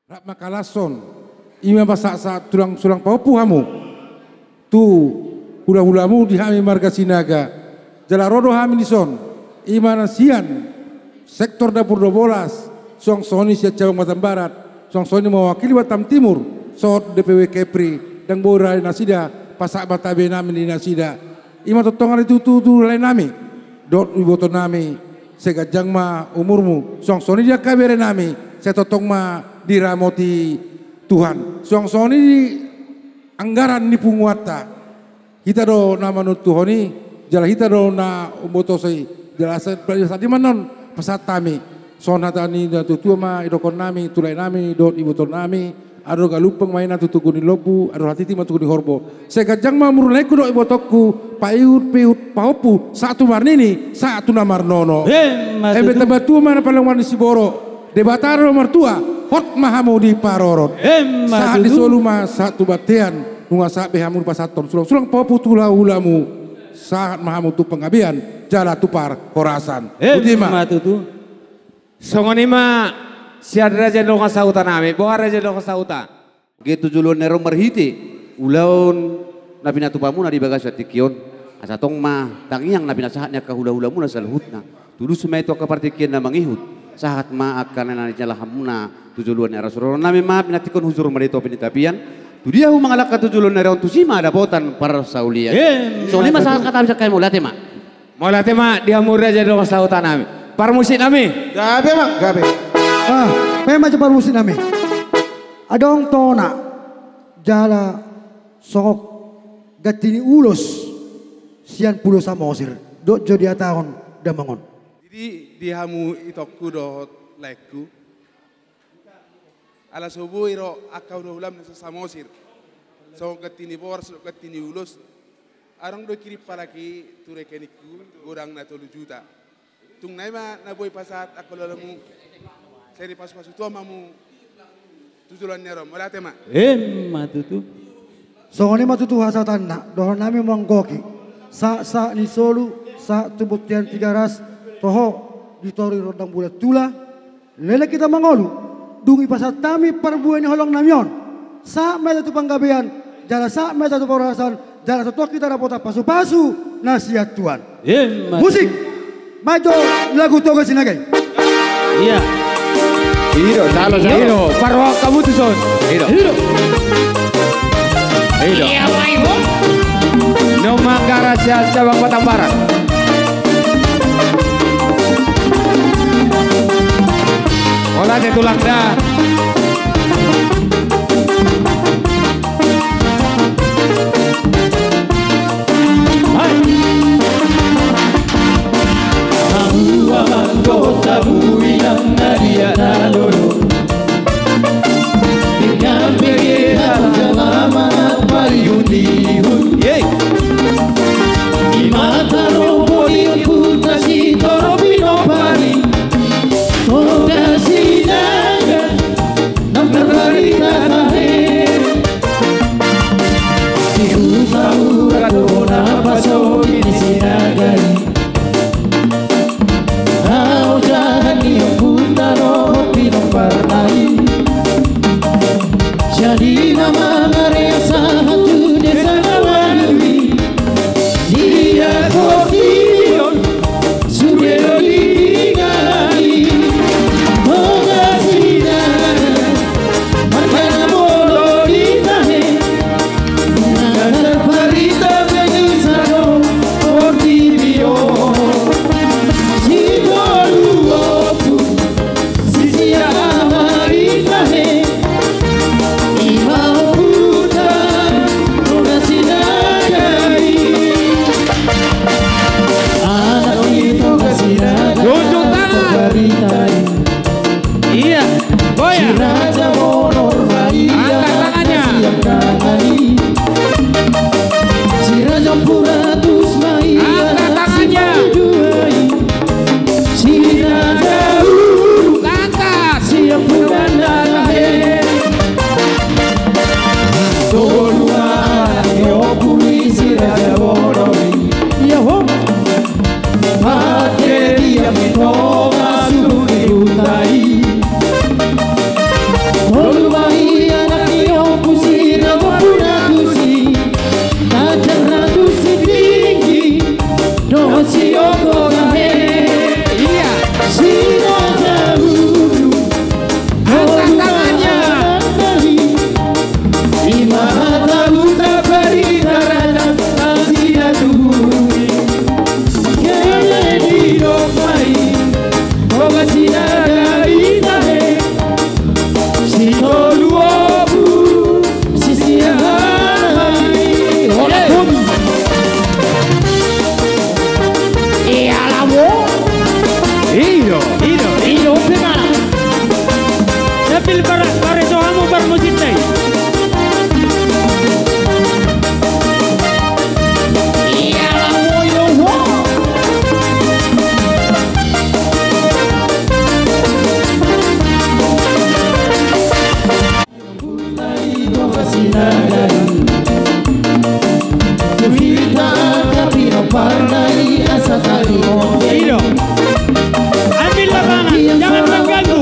Rak makalason, ima basa sa tulang sulang paupu hamu. Tu hula-hulamu di hami marga sinaga. Jalarodo hami dison, ima nasian sektor dapur 12, song soni siat Cabang Batam Barat, song soni mewakili Batam Timur, sot DPW Kepri, dan bora nasida, pasak batabe nami di nasida. Ima totongan itu tu lain nami, dot iboto nami, segajang ma umurmu, song soni dia kabere nami, saya totong ma diramoti Tuhan. Song soni di anggaran ni punguata, kita do nama nut Tuhoni, jala kita do na umboto sei, jala saat di manon pasat tami, sona tani da tutua ma idokon nami, tulai nami, dot iboto nami, ado galupeng main atu tukuni lobu, ado hati tima tukuni horbo. Segajang ma murunaiku do ibotokku, paiut paupu, satu marnini, satu namar nono. Ebe tabatu mana paling warni siboro. Debataro nomor tua, hot mahamu di parorot. Saat di soluma satu batean, nunga saat behamu pasaton. Sulang paupu tulah ulamu, saat mahamu tu pengabian, jala tupar horasan. Utima. Songonima siar raja donga sauta nami, boha raja donga sauta. Gitu julun nerong merhiti, ulaun nabi natupamu na di bagas atikion. Asatong ma tangiang nabi nasahatnya kahula-hulamu na salhutna. Dulu semai itu kepartikian na mangihut. Sahat ma akan nanti lahamuna tujuluan era suruh nami ma pinatikon huzur merito pinitapian. Tu dia hu mangalak tujuluan era untuk sima ada potan para saulian. Soalnya masalah kata bisa kayak mulate ma. Mulate ma dia murah jadi orang sautan nami. Par musik nami. Gabe mak gabe. Memang cepat musik nami. Adong tona jala sokok gatini ulos sian pulo samosir dot jadi tahun damangon. Jadi dihamu itokku do laikku. Ala subuh iro akau do ulam nasa samosir. So gatini bor, so gatini ulos. Arang do kiri palaki ture kenikku gorang na 3 juta. Tung naima na boy pasat ako lalamu. Seri pas-pas itu amamu tujulan nero. Malate ma. Matutu. So ini matutu hasatan na dohon nami manggoki. Sa ni solu sa tubutian 3 ras. Toho ditori rodang bulat tula lele kita mangolu dungi pasal tami perbuan holong namion sa meta tu panggabean jala sa meta tu perasan jala setua kita rapota pasu-pasu nasihat Tuhan. Musik maju lagu toga sinagai. Iya. Hiro salo hiro parwa kamu tuh son. Hiro. Iya ibu. No mangkara sial Cabang Batam Barat. Olah de tulang dah. Hai. Ahua anggota builang nadia nalolo. Dengan pegeran jalaman pariun-liun. Yeay. Di mata rombo di putra si torobino pari. Toga sinaga nambarita kahir diusahura dona pasogi di sinagari au jangan niyo punta roti nombarnai jadi nama Maria satu desa Nawawi dia kopion sudah ditinggali. Iya, goyang. Angkat tangannya. Si Raja Puratus Mai. Angkat tangannya. Si Raja angkat. Siap bergandang lahir. Toluan Yopuri si Raja Bonomi. Ya hom. Pakai dia menolak suruh diutai. Ambil lapangan, jangan mengganggu.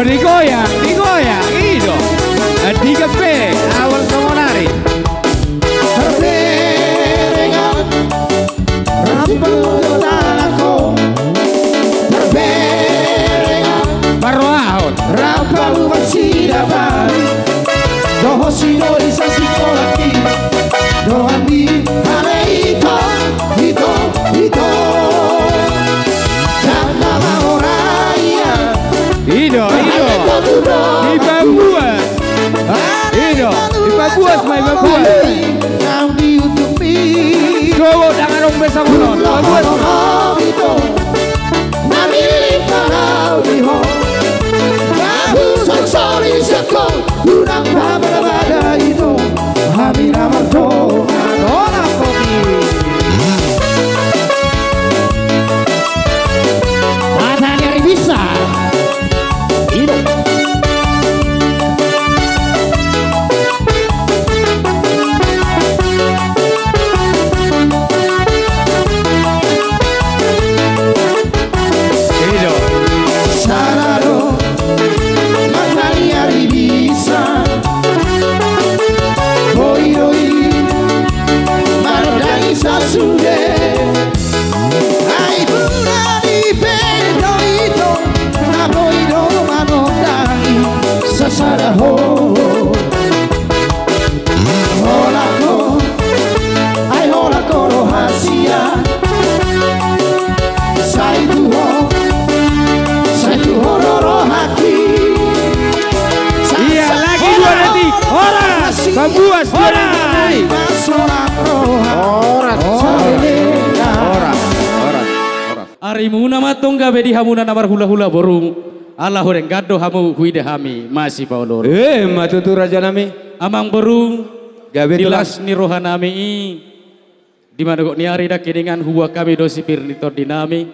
Digoyang, itu. Di kafe, awal sama nari. Baru ahon. Rapau bersih dapat, doh sinori sasi kolak. Now di YouTube me. Go jangan dong besok non. Namili parau di ho. Aku sorry seko. Kurang pada itu. Kami nama dona kopi. Mana nyari bisa? Hidup. Sarado, mana nyari bisa? Oi, marodai sasude. Ai burari pedo itu, na boido manodai sasaraho. Hola ko rohasia. Sai tu hororo hati. Iya lagi 2 detik. Horas. Pembuas 2 detik. Horas. Arimuna matong gabe di hamuna namar hula-hula borung. Allah horeng gado hamu huide hami masih paulor. Matutu raja nami. Amang borung Gabe dilas ni rohanami di mana kok niari dak dengan huwa kami dosi pirnitor dinami.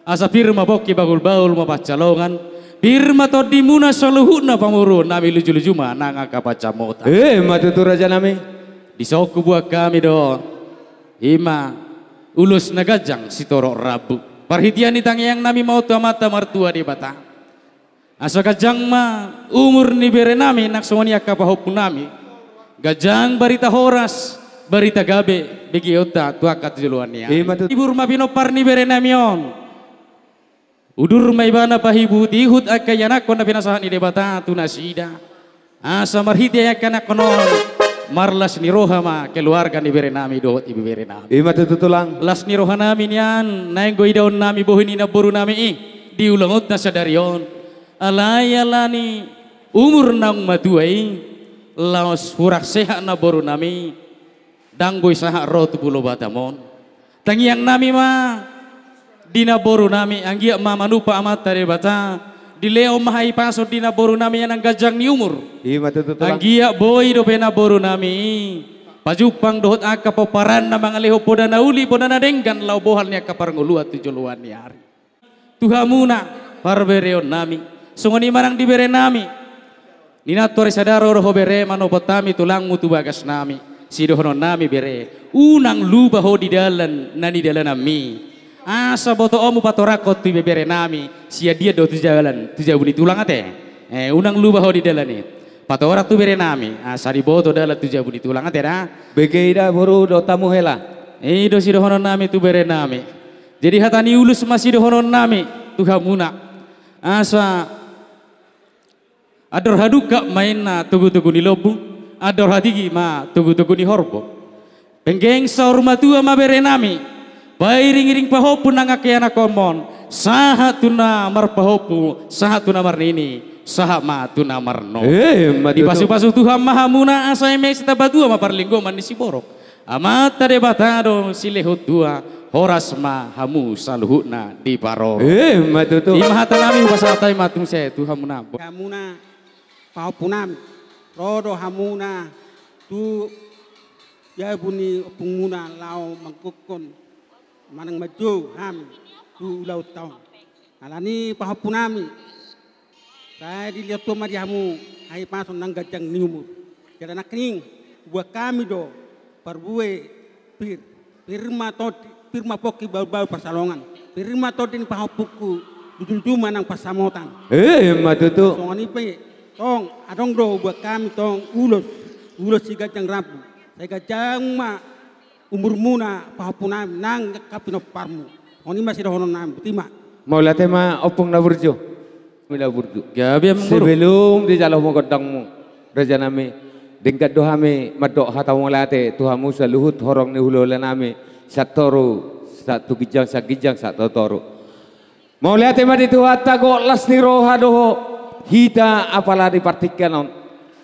Asa firma boki bagul baul mapacalongan. Firma to dimuna saluhuna pamuru nami luju-luju mana ngaka pacamota. Matutu raja nami. Disoku buah kami do. Ima ulus nagajang sitoro rabu. Perhitian ditangi yang nami mau tua mata martua di bata. Asa gajang ma umur ni bere nami nak semuanya kapahop nami. Gajang barita horas barita gabe begi ota tua kat juluannya. Ibur mabino parni bere namion. Udur maibana pahibu dihut akayana kona pinasahan ni debata tunasida. Asa marhitia yakana konon marlas ni rohama keluarga ni bere nami dohot ibu bere nami. Matutu tulang. Las ni roha nami nian naeng goi daun nami bohini na boru nami diulangot na sadarion. Alayalani umur nang matuai laos hurak sehat na boru nami danggoy saha rotu pulo batamon. Tangiang nami ma dina boru nami anggia mama nupa amat dari bata di leo mahai paso dina boru nami yang gajang ni umur anggia boy do pena boru nami pajupang dohot aka poparan na mga leho poda na uli poda na denggan lau bohal niya kaparnguluat tujuluan ni hari tuhamuna parbereon nami sungoni marang dibere nami ninatori sadaro roho bere manopotami tulang mutu bagas nami sidohono nami bere unang lubaho di dalan nani dalan nami asa boto omu patorakot tu bebere nami sia dia do tu jalan tu jabuni tulang ate unang lubaho di dalan ni patorak tu bere nami asa di boto dalan tu jabuni tulang ate dah Begeida boru do tamu hela. do sidohono nami tu bere nami jadi hatani ulus masih dohono nami tu hamuna asa ador haduka main na tugu-tugu ni lobu ador hadigi ma tugu-tugu ni horbo penggeng saur matua ma bere nami bairing-iring pahopu nangakayana komon saha tuna mar pahopu saha tuna mar nini saha ma tuna marno di pasu-pasu Tuhan mahamuna asa eme sita batua ma parlinggo man si borok amata de batado silehut tua horas ma hamu saluhuna di paro Matutu. di mahata nami pasatai matung se Tuhan muna hamuna pahopunam rodo hamuna tu ya buni punguna lau mangkukon manang maju ham tu lau tau alani pahopunami saya dilihat tu mariamu hai pason nang gajang niumur jadi nak ning buat kami do parbue firma poki bau-bau pasalongan firma todin pahopuku dudul manang pasamotan Matutu. songani pe tong adong do buat kami tong ulos si gajang rabu saya gajang ma umur muna pahapunam nang kapino parmu oni masih dohonon nam tima Mau latih ma opung na burjo. Mila burjo. gabi Sebelum di jaloh mo godangmu raja nami dengkat dohami madok hatamu latih tuhamu saluhut horong ni hulola nami satoru satu gijang satu toru. Mau latih ma di tuhata go las ni roha doho hida apalah di partikenon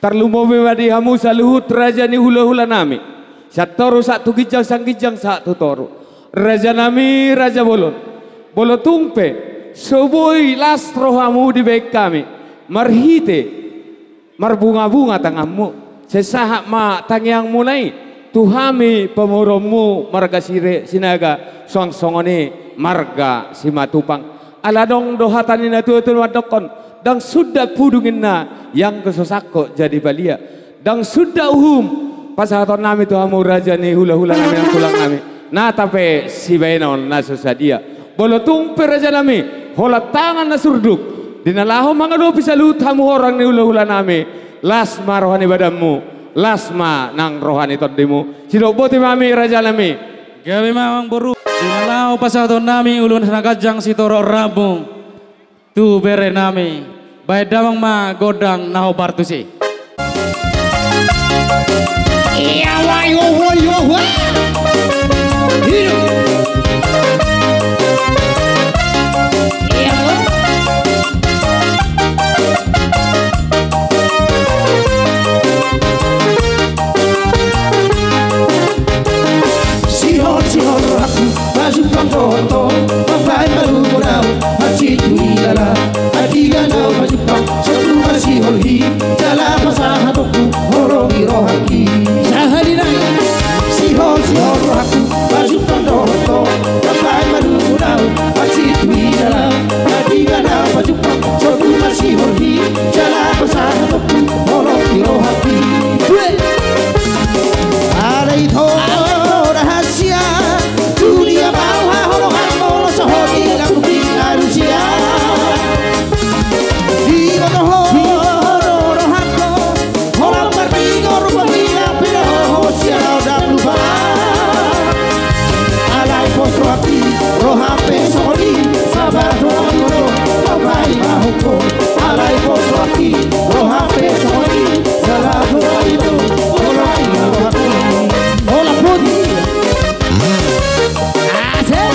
Tarlumo bebadi hamu saluhut raja ni hula-hula nami. Satoru satu gijang sang gijang satu toru. Raja nami raja bolon. Bolo tumpe soboi lastro hamu di baik kami. Marhite marbunga-bunga tangamu. Sesahak ma tangiang mulai. Tuhami pemurommu marga sinaga song-songone marga simatupang. Aladong dohatani na tutul wadokon. Dan sudah pudungin na yang kesosako jadi balia. Dan sudah pasahaton nami tu hamu raja ni hula-hula nami yang tulang nami. Na tapi si benon na susadia. Bolo tumpe raja nami hola tangan na surduk. Dinalaho mga do pisalut hamu orang ni hula-hula nami. Lasma rohani badamu. Lasma nang rohani todimu. Sidoboti mami raja nami. Gabi mamang buru. Dinalaho pasahaton nami ulun sanagajang si toro rabung. Tu bere nami baik damang ma godang naho bartusi. Iya wah yo wah. Hidup. Iya lo. Sihon aku baju pangkoto, papai baru kurau. Tuilala, adiga na majupang satu masih holhi, jala pasahatoku horogi rohaki. Sahadina, sihol rohaku, majupang dohoto, papai malunau, masih tuilala, adiga na majupang satu masih holhi, jala pasahatoku horogi rohaki. Ada itu rahasia dunia bawah horohan molo sohori lagu manusia. Rohape soli sabar rohiro babai mahuko alai poswaki rohape soli sabar rohiro babai mahuko hola pudi asal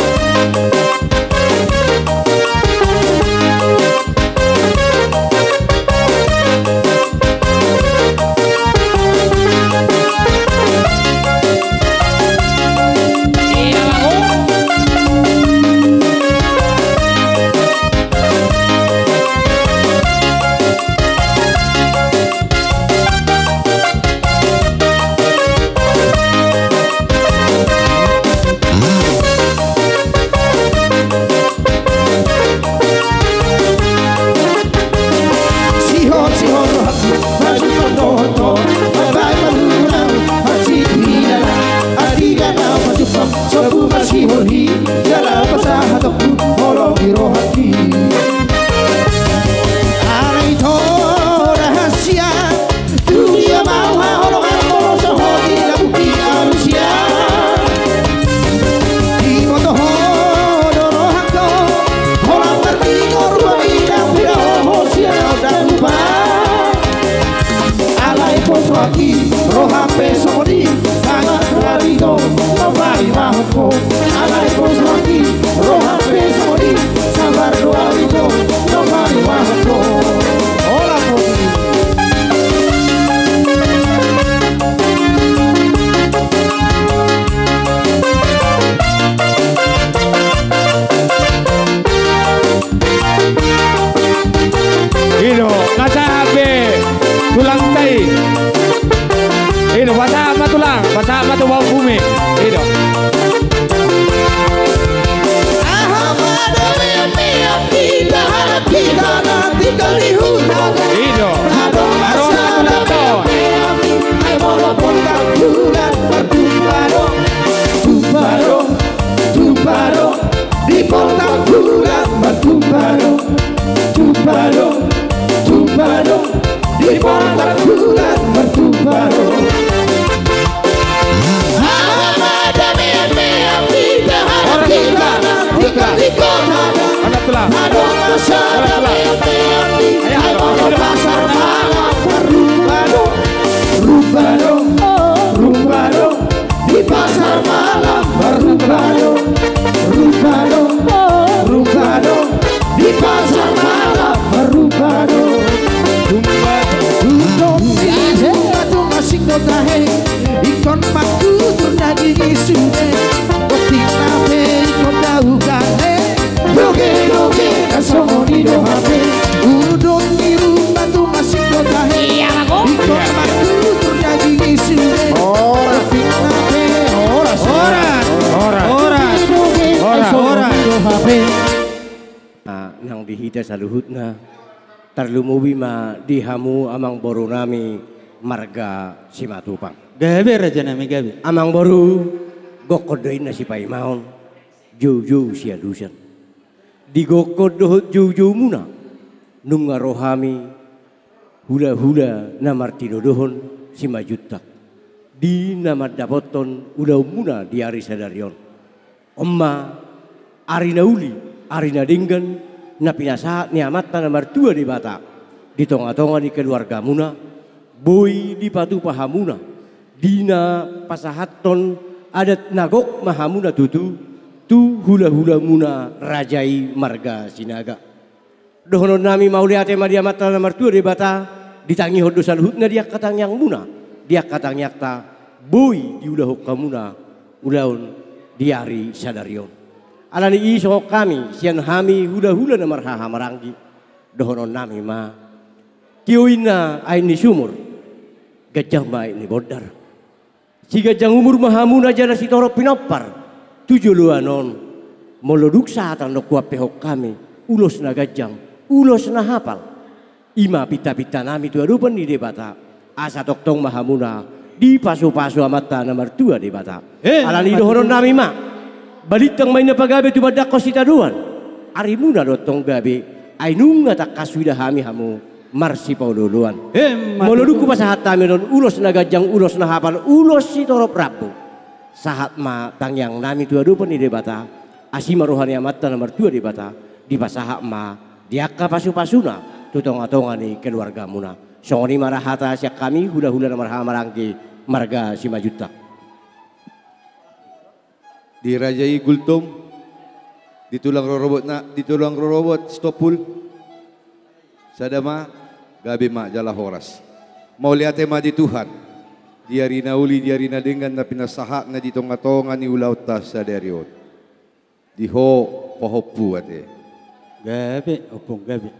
rohape soli sangat rarido babai mahuko alai poswaki rohape soli sabar rarido babai mahuko hola podi. Hino kasabe tulang tai. Hino basa ama tulang, basa ama tu bawah bumi. Hino. Hino. Aroma tulang to. Tumparo di portal bulan bertumparo di portal bulan bertumparo. Anak tulang. hita saluhutna tarlumuwi ma dihamu amang boru nami marga Simatupang. Gabe raja nami gabe. Amang boru gokodoin na si Paimaon jauh-jauh sia dusan. Digokodoh jauh-jauh muna nung rohami hula-hula namartino dohon si majutak. Di nama dapoton udah muna di hari sadarion. Omma arina uli, arina dinggan, na pinasahat ni amata na martua di bata. Di tonga-tonga di keluarga muna, boy di patu pahamuna. Dina pasahaton adat nagok mahamuna tutu, tu hula-hula muna rajai marga sinaga. Dohonon nami mauliate ma di amata na martua di bata, ditangi hodo saluhutna dia katang yang muna. Dia katang yakta, boy di ulah hokamuna, ulahun diari sadarion. Alani iso kami sian hami hula-hula na marhaha maranggi dohonon nami ma tioina aini sumur gajah ma ini bodar si gajah umur mahamuna jana si toro pinopar tujuluanon moloduk saatan no kuape hok kami ulos na gajang ulos na hapal ima pita-pita nami tu adupan di debata asa toktong mahamuna di pasu-pasu amata na martua debata alani dohonon nami ma balitang may napagabi tumadako si taduan. Arimuna dotong gabi ay nung tak kaswida hami hamu marsi paululuan. Moloduk ko pa sa hatami nun ulos na gadyang ulos na hapal ulos si torop rapo. Sahat ma tangyang nami tuadupan ni debata asima rohani amata na martua debata di pasahat ma diaka pasu-pasuna tutong-atongan ni keluarga muna. Songoni marahata siya kami hula-hula na marhamarangki marga si majutak. Dirajai gultom, ditulang rorobot stopul, sadama gabi ma jala horas. Mau lihat ma di Tuhan, diarina uli diarina dengan na pinasahak na ditong atongan ni ulaw tas sa deriot. Diho pahopu ate. Gabi, opong gabi.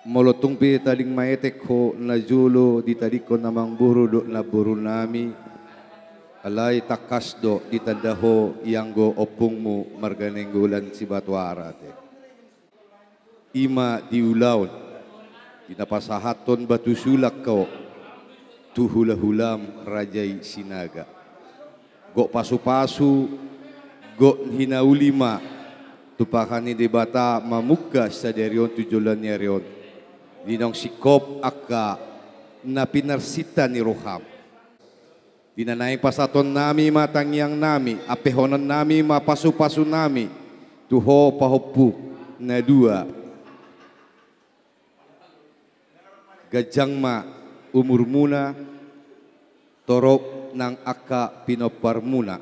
Molotong pi taling maetek ho na julo di taliko namang buru do na buru nami. Alay takasdo ditandaho yanggo opungmu marganenggulan si Batwara te. Ima diulaon dinapasahaton batu sulak ko tuhula-hulam rajai sinaga. Go pasu-pasu go hinaulima tupakani di bata mamuka sa derion tujulan niarion. Dinong sikop akka na pinarsita ni Roham. Dinanaing pasaton nami matangyang nami, apehonan nami mapasu-pasu nami, tuho pahopu na dua. Gajang ma umur muna, torop ng aka pinopar muna.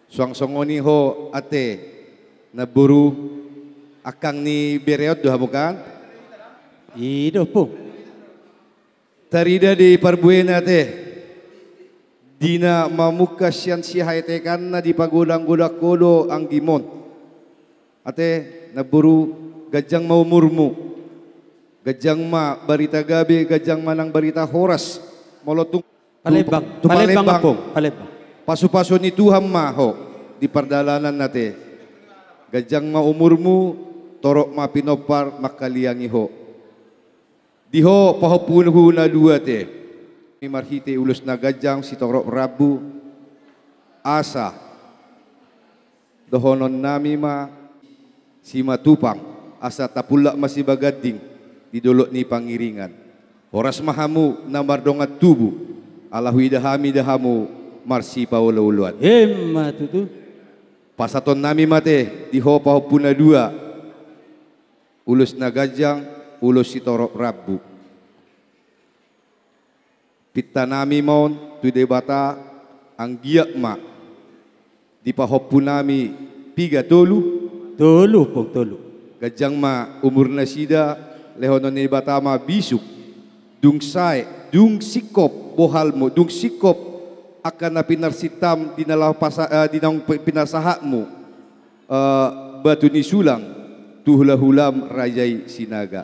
Suang-songoni ho ate, naburu akang ni Bereot doha bukan? Ido po. Tarida di parbuena ate. Dina mamukas yan si haitekan na di pagulang-gulang kolo ang gimon. Ate, naburu gajang maumurmu. Gajang ma barita gabi, gajang manang barita horas. Molotong palembang po, palembang. Pasu-pasu ni Tuhan ma ho di pardalanan nate. Gajang maumurmu, torok ma pinopar makaliangi ho. Diho pahopunhu na dua te. Marhite ulus na gajang si torok rabu asa dohonon nami ma si Matupang asa tapula masibagading di dolok ni pangiringan horas mahamu na mardongat tubu alahui dahami dahamu marsi paulauluan matutu pasaton nami mate di ho pahopuna dua ulus na gajang ulus si torok rabu Pita nami mon tu debata ang giyak ma di pahopu nami piga tolu pong tolu gajang ma umur na sida lehonon ni bata ma bisuk dung sai dung sikop bohal mo dung sikop akan na pinarsitam dinalaw dinang pinasahat mo batu ni sulang tuhula-hulam rajai sinaga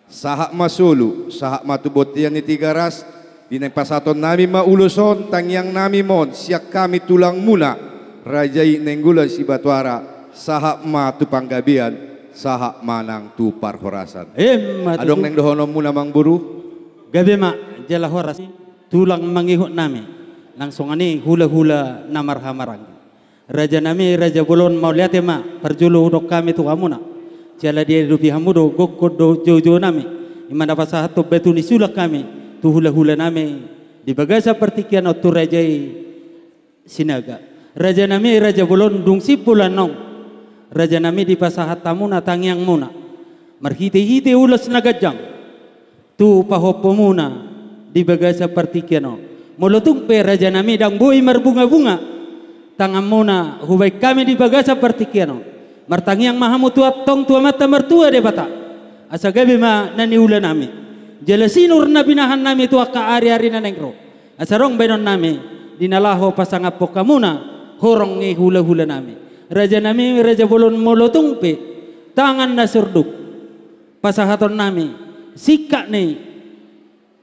sahak masulu sahak matubot yan ni tigaras dinang pasaton nami mauluson tangyang nami mon siyak kami tulang muna rajai nenggulan si Batwara sahak ma tupanggabian saha manang tu parhorasan. Mat Adong neng dohonom muna mang buru. Gabi mak jala horas tulang mangihut nami. Langsung ani hula-hula namar-hamarang. Raja nami Raja Bolon mau lihat ya mak perjulu dok kami tu kamu nak. Jala dia rupi hamudo gokod do jojo nami. Iman dapat satu betu ni sulak kami tu hula-hula nami di bagasa pertikian tu raja sinaga. Raja nami Raja Bolon dung sipulan nong. Raja nami di pasahat tamuna tangyang muna. Marhite-hite ulas nagajang. Tu pahopo muna di bagasa pertikian nong. Mulutung pe Raja nami dang boy marbunga-bunga. Tangan muna hubay kami di bagasa pertikian nong. Martangyang mahamu tuat tong tua mata mertua de bata. Asa gabi ma nani ulan nami. Jelasinur na binahan nami tua ka ari-ari na nengro. Asa rong benon nami dinalaho pasangapok kamuna horong ngi hula-hula nami. Raja nami Raja Bolon molotung pe tangan na surduk pasahaton nami sikak ni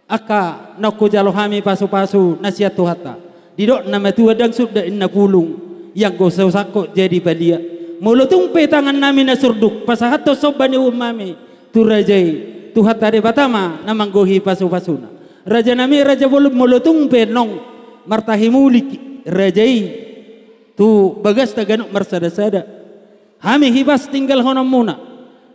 aka nako jalo hami pasu-pasu nasihat tuhata didok nama tua dang sudah inna pulung yang go sako jadi balia molotung pe tangan nami na surduk pasahato sobani umami tu rajai tuhata de batama namang gohi pasu-pasuna. Raja nami Raja Bolon molotung pe nong martahimulik rajai tu bagas taganuk marsada-sada. Hami hibas tinggal honam muna.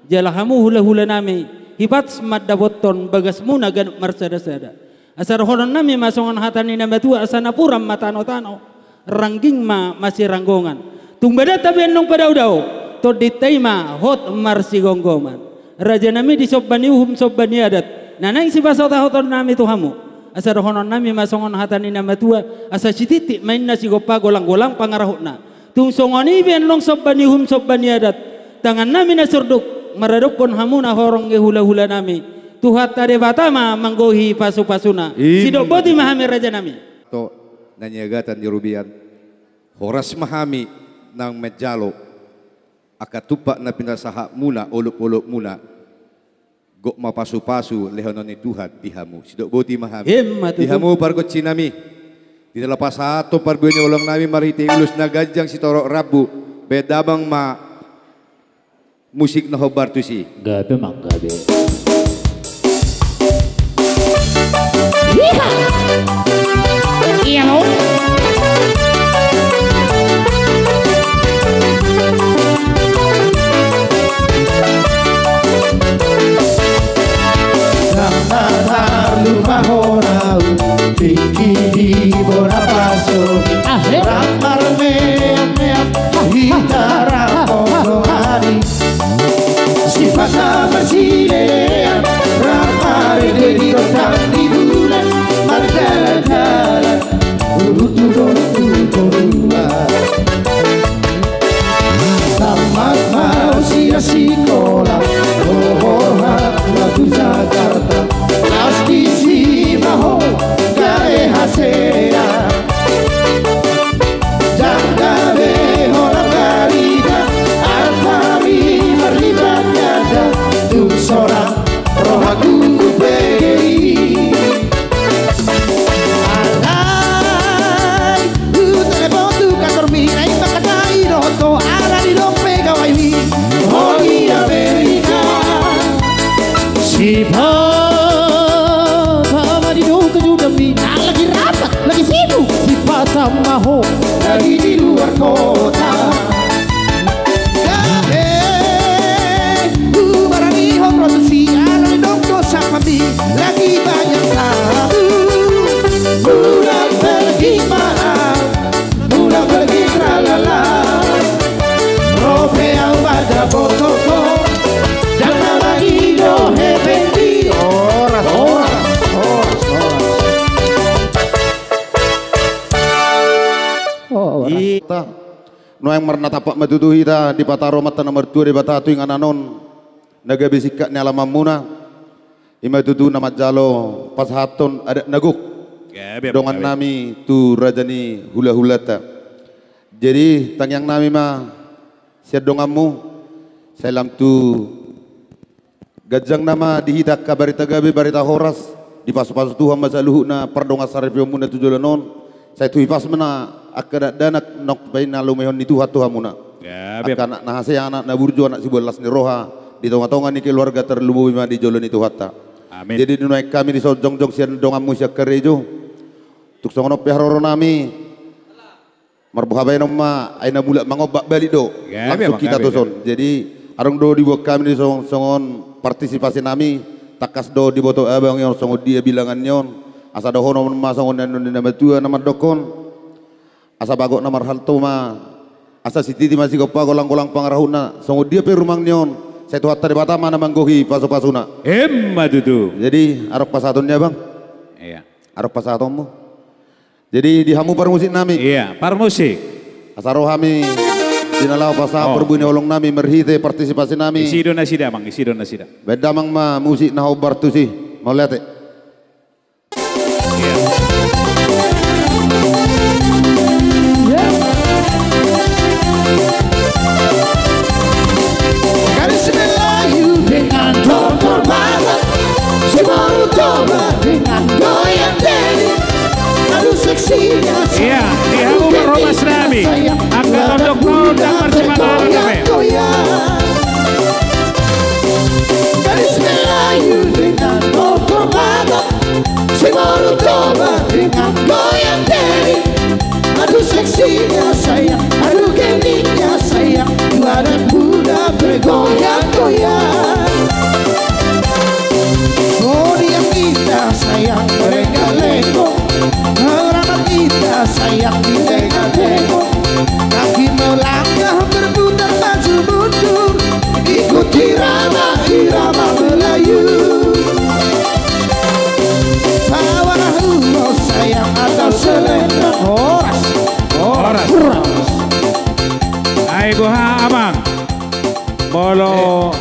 Jala hamu hula-hula nami hibas madda boton bagas muna ganuk marsada-sada. Asar honam nami masongan hatani nama tua asana puram matano-tano. Rangging ma masih ranggongan. Tung badata benong padau-dau. To ditaima hot marsi gonggoman. Raja nami disobani uhum sobani adat. Nanang si basota hoton nami tu hamu. Asa rohonon nami masongon hatani nama tua asa cititik main nasi gopa golang-golang pangarahutna tung songoni ben long sobbani hum sobbani adat tangan nami nasurduk maradukon hamuna horong ge hula-hula nami tuhat tade batama manggohi pasu-pasuna sidok boti mahami raja nami to nanyagatan Yerubian horas mahami nang medjalo akatupa na pinasaha muna ulup-ulup muna gok mapasu-pasu lehonon ni Tuhan dihamu sidok boti mahami dihamu pargot sinami di dalam pasato parbunya ulang nami mariti ulus nagajang si torok rabu bedabang ma musik na hobar tu si gabe mak gabe iya no Mahorau Tiki di bora paso Ramar meam Hitara pono hari Sifata bersilean Ramar di rotang di bulan Marjalan-jalan Urut-urut-urut Tamat mau sia sekolah Bohongan lagu Jakarta Astisi maho gae hasera Janggabe holang galida Artami merlibatnya Tung sorang rohaku beri Alay telepon tu kantor minai Makatai roto ala di dope gawai mi Hoi Amerika Sipa lagi rapat, lagi sibuk si pasang maho lagi di luar kota barangi hong produksi alam dong dosa mami lagi banyak satu pulang pergi mahal pulang pergi tralala rope yang pada botoko jangan lagi do hependi orang no yang marna tapak matutuhi ta di pataro mata nomor 2 di batatu yang ananon naga bisikat ni alamam muna ima tutu nama jalo pas haton ada naguk dongan nami tu rajani hula-hula ta jadi tangyang nami ma siya dongamu salam tu gajang nama dihidak ka barita gabi barita horas di pas-pas Tuhan masa luhuk na perdonga sarifyo muna tujulanon saya tu hipas mana akada danak nok baina lumehon itu hatu hamuna. anak nahase anak naburjo anak si bolas ni roha di tonga-tonga ni keluarga terlubu bima di jolon itu hatta. Amin. Jadi nunaik kami di sojong-jong sian dongamu siak kerejo. Tuk songono peharoro nami. Marbuhabay nama aina bulat mangobak balik do. Langsung kita toson. Jadi arong do dibuat kami di songon partisipasi nami takas do di boto abang yang songon dia bilangan nyon. Asa dohono nama songon dan nama tua nama dokon. Asa bagok nama haltoma. Asa sititi masih gopa golang-golang pangarahuna. Songon dia pe rumang nyon. Saya tuh hatta di Batama nama nggohi pasu-pasuna. Dudu. Jadi arok pasatonnya bang. Iya. Arok pasatonmu. Jadi dihamu parmusik nami. Iya, parmusik. Asaro kami dinalau pasah perbuni olong nami merhite partisipasi nami. Isi dona sida bang, isi dona sida. Beda mang ma musik nahu bartu sih. Mau lihat ya? Garis Melayu dengan dokter barat, si baru coba dengan goyang deli. Aduh seksinya. Iya, di hamu beromas nami. Angkat untuk dan bersemangat kami. Garis Melayu dengan dokter barat, si baru coba dengan goyang deli. Aduh seksinya sayang, aduh gendingnya sayang, tua dan muda bergoyang-goyang. Oh dia kita sayang mereka-leko, orang kita sayang dilengah-leko. Kaki melangkah berputar maju mundur, ikuti irama Melayu. Bawalah ulo sayang atau selendang horas. Ay buha abang. Bolo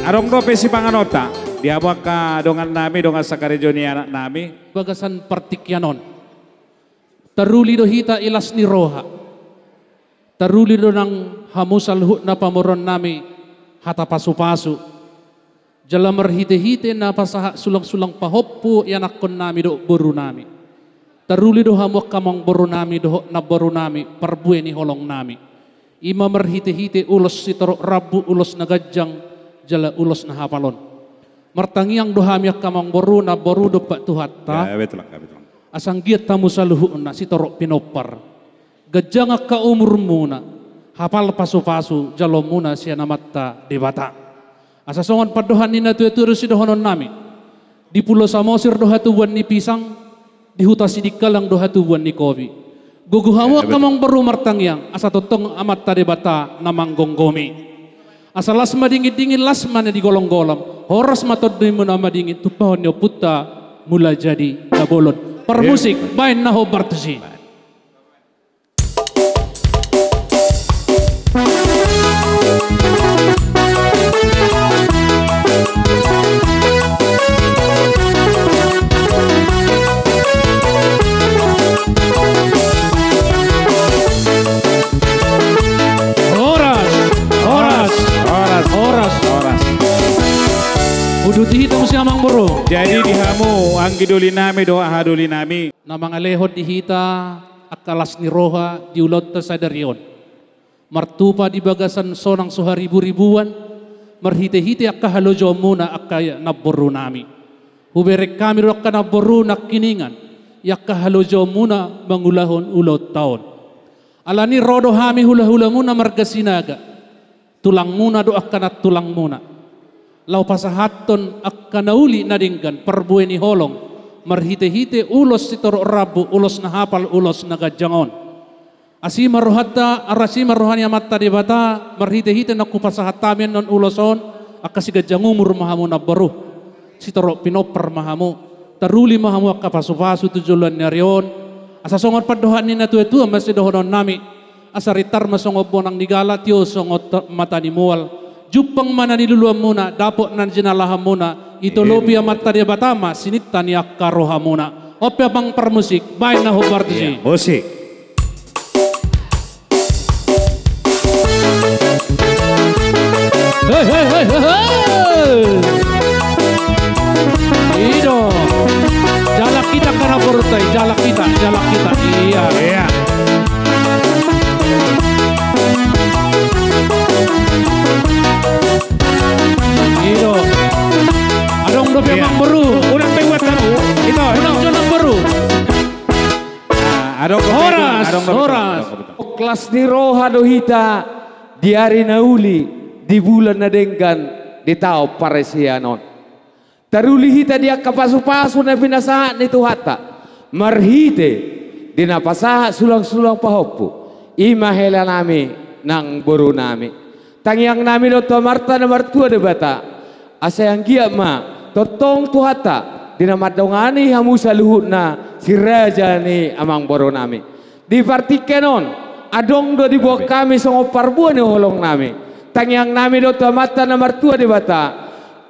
arong do pesi panganota. Diabak ka dongan nami dongan sakarejo ni anak nami. Bagasan partikyanon. Taruli do hita ilas ni roha. Taruli do nang hamusal na pamoron nami hata pasu-pasu. Jala merhite-hite na pasaha sulang-sulang pahoppo yanakon nami do boru nami. Taruli do hamuak kamang boru nami do na boru nami parbue ni holong nami. Ima merhite-hite ulos sitoro rabu ulos na gajang jala ulos na hapalon. Martangiang do hamiak kamang boru na boru do pak tuhatta. Ya betul. Asang giat tamu saluhu na sitoro pinopar. Gajang ka umur muna. Hapal pasu-pasu jalo muna siya namatta di bata. Asa songon padohan ni natueturo si dohonon nami. Di Pulau Samosir do hatuan ni pisang, di huta sidikalang do hatuan ni kopi. Guguhawa kamang baru martangyang asa totong amat tadi bata namang gonggomi. Asa lasma dingin lasma na di golong-golong. Horas matod di mo na madingin tupahon niyo puta mula jadi nabolon. Permusik bain na ho bartusi. Uduti hita mo siya mang boro. Jadi dihamu anggi duli nami doa haduli nami. Namang alehot di hita akalas ni roha diulot ta sadarion. Martupa di bagasan sonang suharibu-ribuan. Marhite-hite akka halojo muna akka naboro nami. Huberek kami ro akka naboro nakiningan. Yakka halojo muna mangulahon ulot taon. Alani rodo hami hula-hula muna margasinaga. Tulang muna do akka na tulang muna. Lau pasahaton akka nauli nadinggan perbue ni holong marhite-hite ulos sitoro rabu ulos na hapal ulos na gajangon asima rohata arasima rohani amatta di bata marhite-hite naku pasahatamen non uloson akka si gajangumur mahamu na baru sitoro pinoper mahamu taruli mahamu akka pasu-pasu tujulan narion asa songot padohan ni natuetua masih dohonon nami asa ritar masongot bonang nigala tio songot mata ni mual Jupang mana niluluan muna, dapot nan jinalahan muna, ito lopi amat tadi batama, sinit tani akaroha muna. Ope bang permusik, baik na hobartisi. Musik. Hei. Ido, jalak kita karena bertai, jalak kita, iya. Horas. Kelas ni roha dohita di hari nauli di bulan nadenggan di tao paresianon. Taruli hita dia kapasu-pasu na pinasahan ni Tuhata. Marhite di napasaha sulang-sulang pahopo. Ima hela nami nang buru nami. Tangyang nami do to marta na martua de bata. Asayang gia ma totong Tuhata dinamadongani hamu sa luhut na si raja ni amang boro nami. Di partikenon adong do di bawah kami songo parbuan ni holong nami. Tangyang nami do to mata na martua de bata.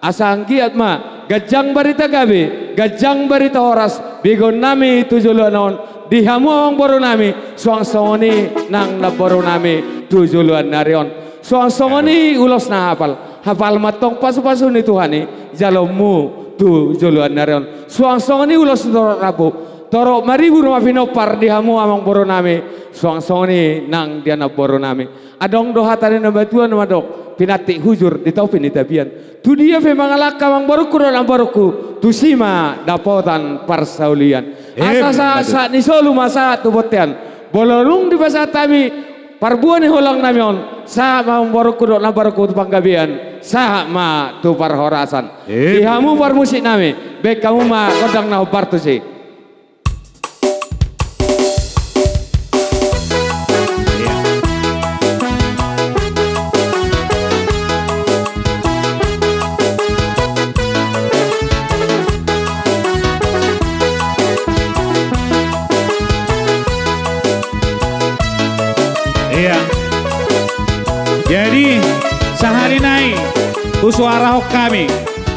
Asang giat ma gajang barita gabi, gajang barita horas, bigon nami tujuluanon, di hamu amang boro nami, suang-songoni nang naboro nami tujuluan narion. Suang-songoni ulos na hafal matong pasu-pasu ni Tuhani, jalomu tu juluan narion. Suang-songoni ulos torok rabu, torok maribu rumah pinopar di hamu amang boro nami, suang-songoni nang dia naboro nami. Adong dohatane nabatuan namadok, pinati hujur di tau pinitabian. Tu dia femangalaka mang baruku dalam baruku tu sima dapotan parsaulian asa ni solu masa tu botean bolorung di pasat kami parbuan ni holang namion sa mang baruku dalam baruku tu panggabian sa ma tu parhorasan dihamu parmusik nami bek kamu ma kodang na partusi. Jadi sehari naik suara hok kami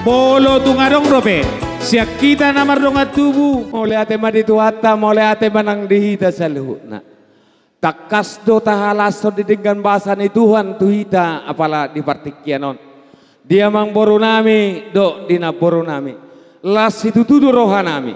polo tungadong rope siak kita namar donga tubuh oleh ate madi tuata oleh ate manang dihita saluhna takas do tahalaso didenggan bahasa ni Tuhan tuhita apala di partikianon dia mang boru nami do dina boru nami las itu tudu roha nami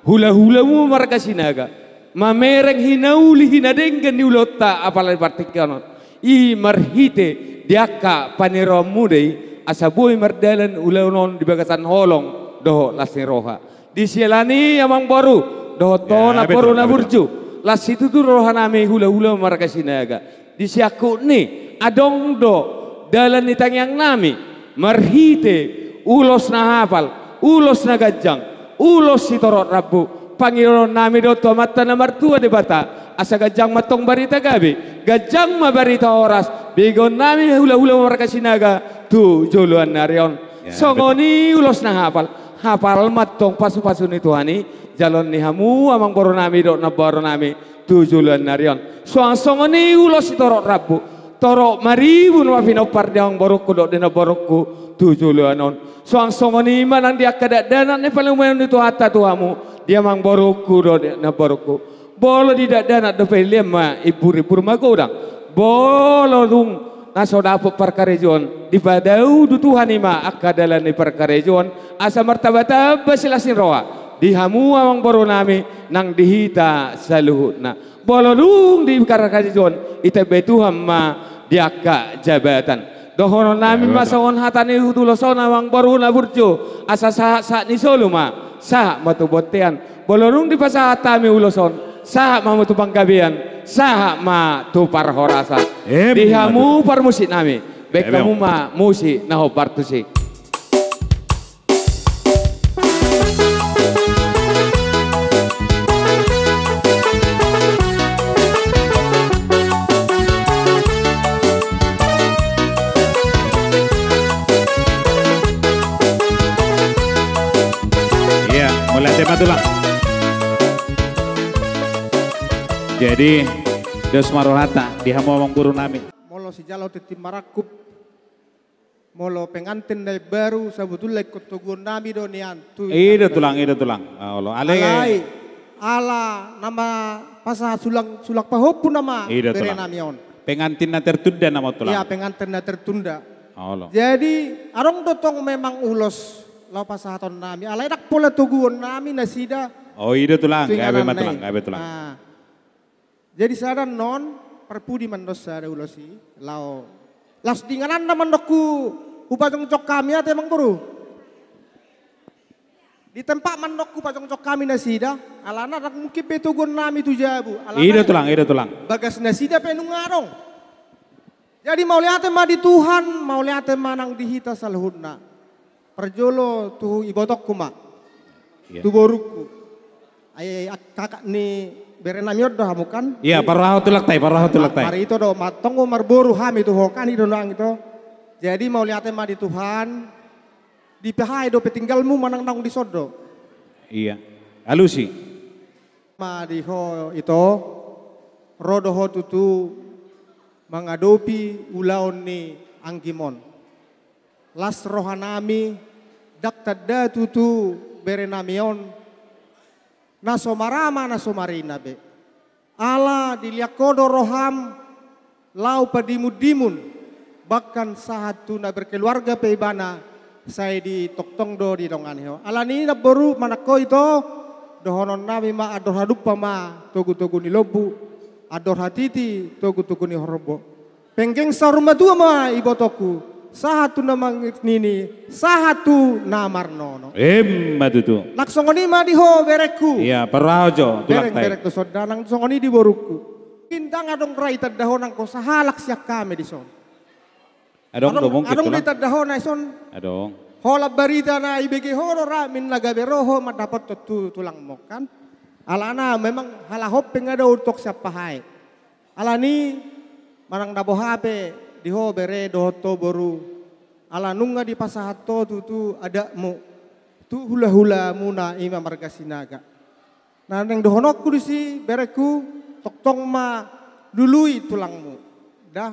hula-hulamu marga sinaga mamereng hinauli hinadenggan di ulota apala di partikianon I marhite diaka paniro mudai asaboy mardalan ulaunon di bagasan holong doho lasni roha di sialani amang baru doho tona baru na burju las itu tu roha nami hula-hula marga sinaga di siaku ni adong do dalan ni tangyang nami marhite ulos na hafal ulos na gajang ulos si torot rabu pangiron nami do to mata na martua de bata asa gajang matong barita gabi gajang mabarita horas bigon nami hula-hula marga sinaga tu joluan narion songoni ulos na hafal matong pasu-pasu ni Tuhani jalon ni hamu amang boro nami do na boro nami tu joluan narion songoni ulos torok rabu torok maribu no pinopar diang borokku do dina borokku tu joluanon songoni manang dia kadadanan ni paling mayon itu hatta tuhamu dia mang borokku do na borokku bolo tidak dana dope lema ibu-ibu rumah kodang bolo dung naso dapat perkarejon di badau du Tuhan ima akadalan di perkarejon asa martabata basilasin roa di hamu amang boro nami nang dihita saluhutna bolo dung di perkarejon itabe Tuhan ma diaka jabatan dohono nami masaon hatani huduloson amang boro na burjo asa sa ni solo ma sa matubotean bolo dung di pasatami uloson saha ma tu panggabian saha ma tu parhorasan dihamu parmusik nami bek kamu ma musik naho partusi iya mulai tema tulang. Jadi Deus marohata di hamu amang buru nami. Molo si jalo titi marakup. Molo pengantin dari baru sabutulai kotogun nami do nian. Ida tulang. Allah alai ala nama pasah sulak pahopu nama bere namion. Pengantin na tertunda nama tulang. Iya pengantin na tertunda. Allah. Jadi arong dotong memang ulos lau pasah ton nami. Alai dak pola tuguon nami nasida. Oh ida tulang. Gabe tulang. Jadi sada non perpudi mandos sada ulosi lao las dinganan na mandokku upatong cok kami ate mang buru Di tempat mandokku pacong-cok kami nasida, alana rak mungkin betugon nami tu jabu. Ida tulang. Bagas nasida penung ngarong. Jadi mau lihat ma di Tuhan, mau lihat manang dihita salhudna. Perjolo tu ibotokku ma. Tu boruku. Ay kakak ni berenamiot dah kamu kan? Iya, paraho tulak tay. Mari itu do matongo marboru hami tu hokan itu nang itu. Jadi mau lihat ma di Tuhan, di pahai do petinggalmu manang nang di sodo. Iya. Alusi. Ma di ho itu rodo ho tutu mengadopi ulaon ni anggimon. Las rohanami dak tadda tutu berenamion nasomarama nasomarina be. Ala diliakodo roham lau padimun-dimun bahkan saat tu na berkeluarga peibana saya di toktong do di donganio. Alani na baru manako itu dohonon nami ma ador hadupa ma togu-togu ni lobu ador hatiti togu-togu ni horobo. Penggeng saruma tua ma ibotoku sahatu namang nini sahatu namar nono. Matutu. Naksongoni ma diho bereku. Iya paraho jo tulak tay. Berek tu sodanang songoni di boruku. Pintang adong rai tadahonang ko sahalak siak kami di son. Adong di tadahon na son. Adong. Hola barita na ibigi horo ramin nagaberoho madapat tulang mo kan. Alana memang halahop pengada untuk siapa hai. Alani manang nabohape diho bere dohoto boru. Alanunga di pasahato tutu ada mo. Tu hula-hula muna ima marga sinaga. Nah neng dohonokku di si bereku toktong ma dului tulangmu. Dah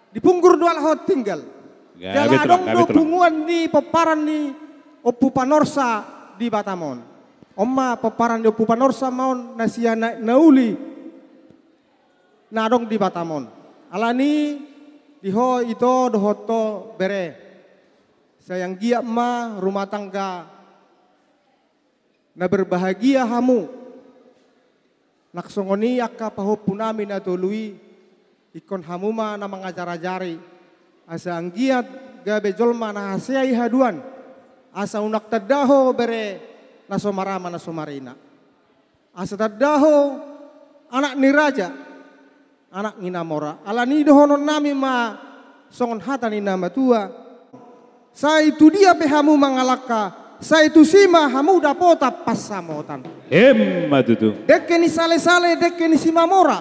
dipunggur dua lahot tinggal. Jalan dong do punguan di peparan di Opu Panorsa di Batamon. Oma peparan di Opu Panorsa maun nasiana nauli. Nadong di Batamon. Alani diho itu dohoto bere. Sayang giat ma rumah tangga. Na berbahagia hamu. Naksongoni akka pahopunami na tului. Ikon hamuma na mengajar-ajari. Asa anggiat gabe jolma na haseai haduan. Asa unak tadaho bere nasomarama nasomarina. Asa tadaho anak ni raja. Anak ni namora. Alani dohonon nami ma songon hata ni nama tua. Sa itu dia pehamu mangalaka. Sa itu sima hamu dapota pasamotan. Matutu. Dekke ni sale-sale dekke ni simamora.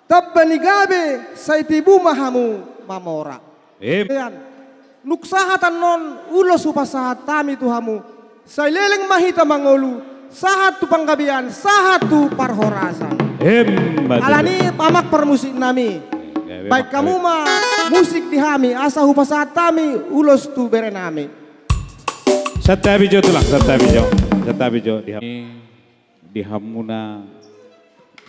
Tabba ni gabe sa itibu mahamu mamora. Nuksahatan non ulo supasahat tami tuhamu. Sa leleng mahita mangolu. Sahat tu panggabian, sahat tu parhorasan. Alani pamak permusik nami. Baik kamu mah musik dihami, asa hupasahat tami ulos tu berenami. Satabijo tulang, satabijo dihamuna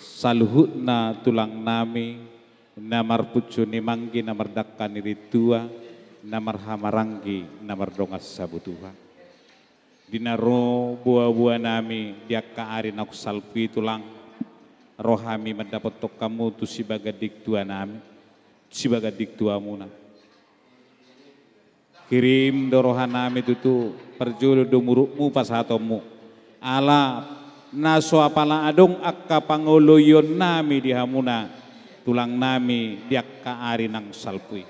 saluhutna tulang nami. Namar pucu ni manggi, namar dakka ni ritua, namar hamaranggi, namar dongas sabutuha. Dinaro buah-buah nami, diakka ari nak salpi tulang. Rohami mendapat tok kamu tu si bagadik tua nami, si bagadik tua muna. Kirim dorohan nami tu perjulu do murukmu pasatomu. Ala naso apala adong akka pangoloyon nami dihamuna. Tulang nami diak ka ari nang salpui.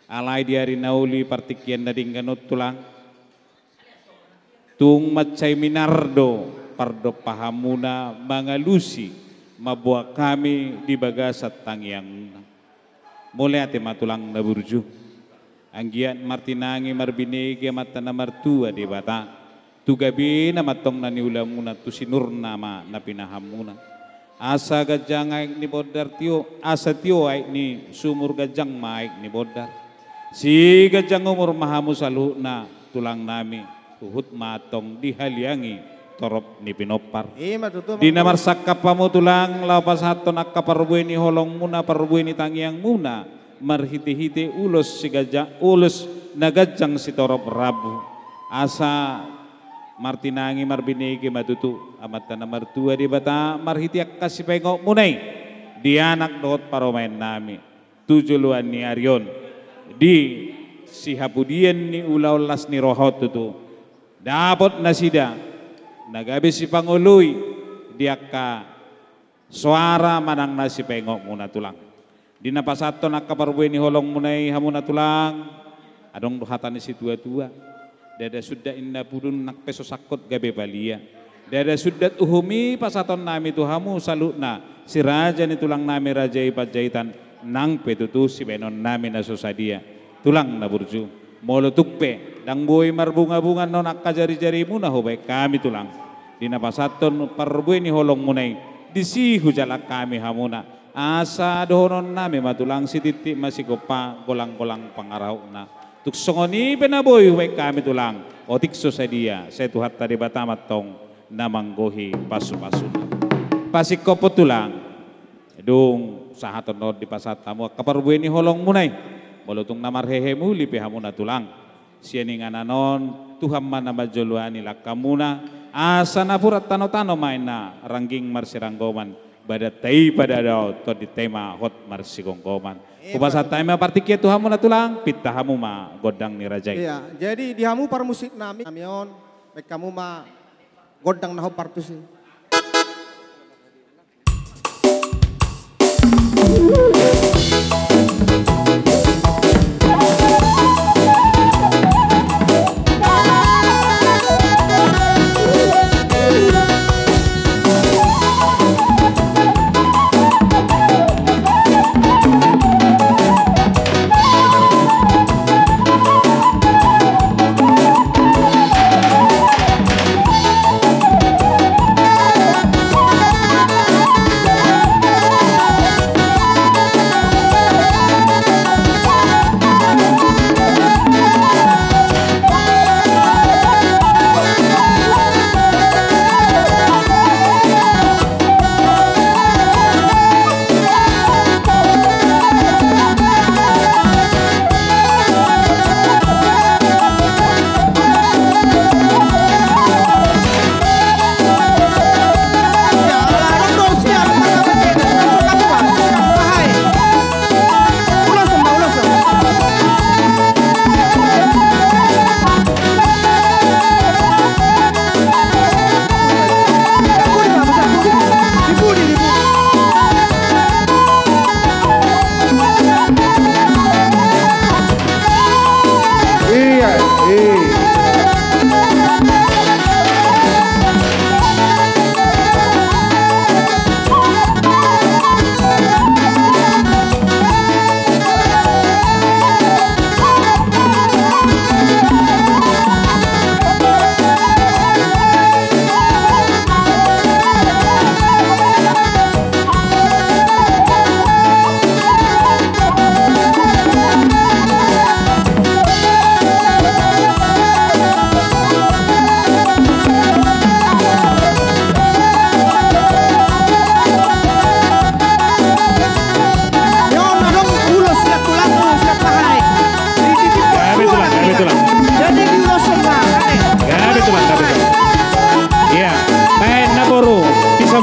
Alai di ari nauli partikian dading ganot tulang. Tung macay minardo pardo pahamuna mangalusi mabuak kami di bagasat tangiang. Mulai ate matulang naburju. Anggian martinangi marbinege mata na martua di bata. Tugabi na matong naniulamuna tu sinurna ma na pinahamuna. Asa gajang aik ni bodar tio, asa tio aik ni sumur gajang maik ni bodar. Si gajang umur mahamu salu na tulang nami, uhut matong dihaliangi torop ni pinopar. Di namar sakap pamu tulang lapas haton akka parbuai ni holong muna parbuai ni tangiang muna. Marhiti-hiti ulos si gajang, ulos na gajang si torop rabu. Asa martinangi marbinegi matutu amat tanah mertua di bata marhitiak kasih pengok munai di anak dohot paromain nami tujuluan ni Aryon di si hapudian ni ulaulas ni rohot tutu dapat nasida nagabi si pangului dia ka suara manang nasi pengok muna tulang. Di napasato nakaparbuay ni holong munay hamuna tulang. Adong duhatan si tua-tua. Dada sudah inna pudun nakpeso sakot gabe balia. Dada sudah uhumi pasaton nami tuhamu salutna. Si raja ni tulang nami raja ipajaitan nang petutu si benon nami na sosadia. Tulang na burju. Molo tukpe. Dang boy marbunga-bunga non akajari-jari muna hobay kami tulang. Di napasaton parbuay ni holong munay. Disi hujalak kami hamuna. Asa dohonon nami matulang si titik masih gopa golang-golang pangarau na. Tuk songoni penaboy hubay kami tulang. Otik sosadia. Saya tuhat tadi batamat tong namanggohi pasu-pasu. Pasik kopo tulang. Dung sahaton no di pasatamu kaparbuay ni holong munay. Bolotong namarhehe muli pehamuna tulang. Sianing ananon Tuhan mana majoluani lakamuna. Asa napurat tano-tano main na rangging marsiranggoman. Badat tay pada daw to di tema hot marsigonggoman. Kupasa tema partikia Tuhan na tulang pitahamu ma godang ni rajai. Iya, jadi dihamu par musik nami namion baik kamu ma godang naho partusi.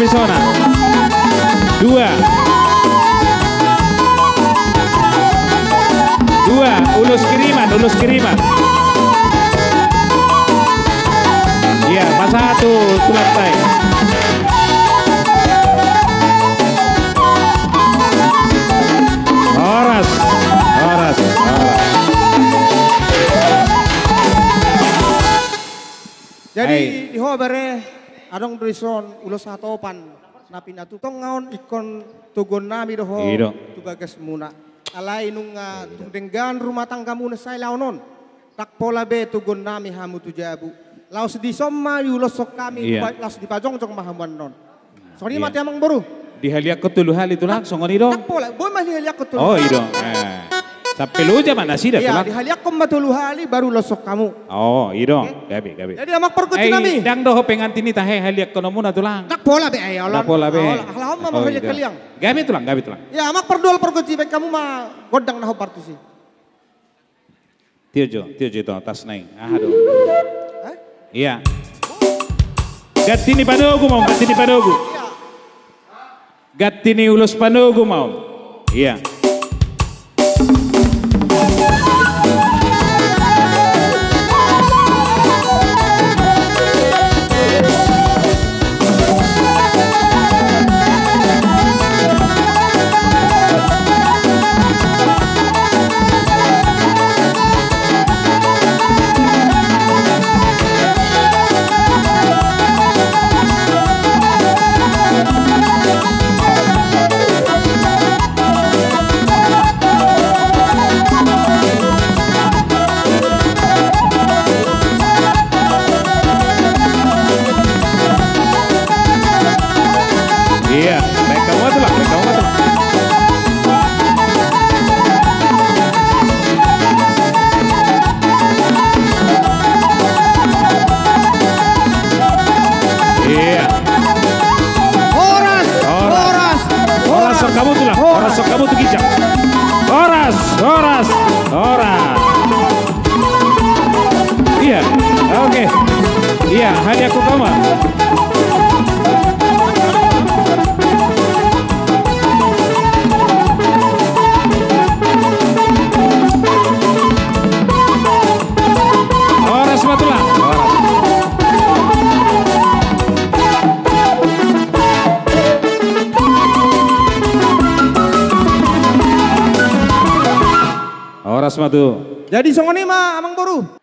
Pisona. 2. 2 ulus kiriman. Iya, pas 1 tulantai. Horas. Jadi di hobare adong drison ulos hatopan napina tutong ngaon ikon tugon nami doho tugagas muna alai nunga tungdenggan rumah tangga muna say launon tak pola be tugon nami hamu tujabu laos di somma ulos sok kami laos di pajong-jong mahamuan non sorry mati amang baru dihaliak ketuluh hal itu langsung ngoni dong tak pola boy mah dihaliak ketuluh oh iya sampai lu aja mana sih dah iya dihaliak kom matuluh hali baru losok kamu oh iya dong gabi jadi amak perkuti nami dang doho pengantin ni tahe haliak kono muna tulang tak pola be ayo tak pola be alah mah haliak kaliang gabi tulang ya amak perdual perkuti baik kamu mah godang naho partusi tio jo tas naik aduh iya gatini panogu gatini ulus panogu mau iya kamu tulang. Horas sok kamu tuh kijang. Horas. Iya, oke. Iya, hadiah aku kamu. Horas matulah. Horas matu. Jadi songoni mah Amang Boru.